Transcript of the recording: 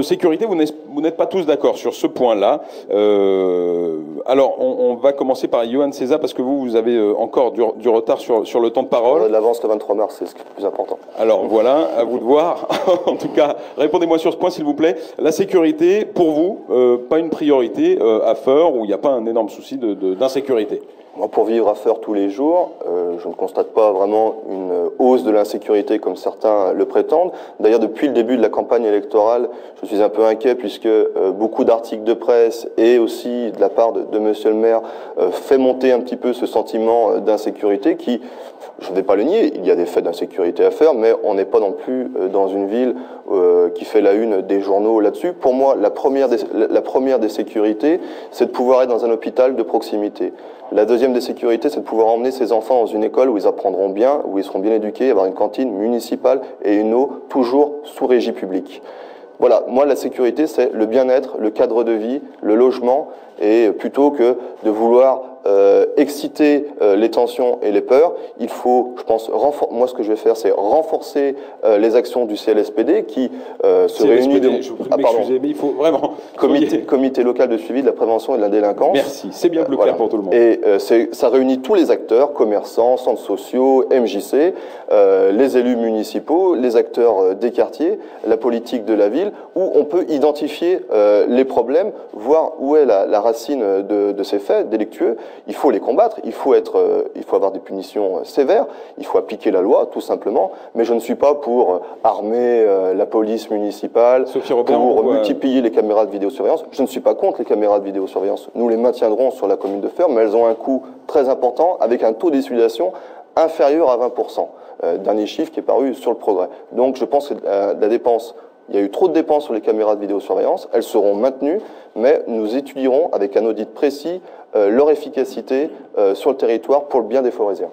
Sécurité, vous n'êtes pas tous d'accord sur ce point-là. Alors, on va commencer par Johan César, parce que vous avez encore du retard sur le temps de parole. On a de l'avance le 23 mars, c'est ce qui est le plus important. Alors voilà, à vous de voir. En tout cas, répondez-moi sur ce point, s'il vous plaît. La sécurité, pour vous, pas une priorité à Feurs, où il n'y a pas un énorme souci d'insécurité? Moi, pour vivre à Feurs tous les jours, je ne constate pas vraiment une hausse de l'insécurité comme certains le prétendent. D'ailleurs, depuis le début de la campagne électorale, je suis un peu inquiet puisque beaucoup d'articles de presse et aussi de la part de monsieur le maire fait monter un petit peu ce sentiment d'insécurité qui, je ne vais pas le nier, il y a des faits d'insécurité à faire, mais on n'est pas non plus dans une ville qui fait la une des journaux là-dessus. Pour moi, la première des sécurités, c'est de pouvoir être dans un hôpital de proximité. La deuxième des sécurités, c'est de pouvoir emmener ses enfants dans une école où ils apprendront bien, où ils seront bien éduqués, avoir une cantine municipale et une eau toujours sous régie publique. Voilà, moi la sécurité, c'est le bien-être, le cadre de vie, le logement, et plutôt que de vouloir exciter les tensions et les peurs, il faut, je pense, moi ce que je vais faire, c'est renforcer les actions du CLSPD qui se réunit... Je vous prie de m'excuser, mais il faut vraiment... Comité local de suivi de la prévention et de la délinquance. Merci, c'est bien plus clair pour tout le monde. Et ça réunit tous les acteurs, commerçants, centres sociaux, MJC, les élus municipaux, les acteurs des quartiers, la politique de la ville, où on peut identifier les problèmes, voir où est la racine de ces faits délictueux. Il faut les combattre, il faut avoir des punitions sévères, il faut appliquer la loi, tout simplement. Mais je ne suis pas pour armer la police municipale, pour multiplier les caméras de vidéosurveillance. Je ne suis pas contre les caméras de vidéosurveillance. Nous les maintiendrons sur la commune de Feurs, mais elles ont un coût très important, avec un taux d'utilisation inférieur à 20%. Dernier chiffre qui est paru sur le Progrès. Donc je pense que la dépense... Il y a eu trop de dépenses sur les caméras de vidéosurveillance, elles seront maintenues, mais nous étudierons avec un audit précis leur efficacité sur le territoire pour le bien des Forésiens.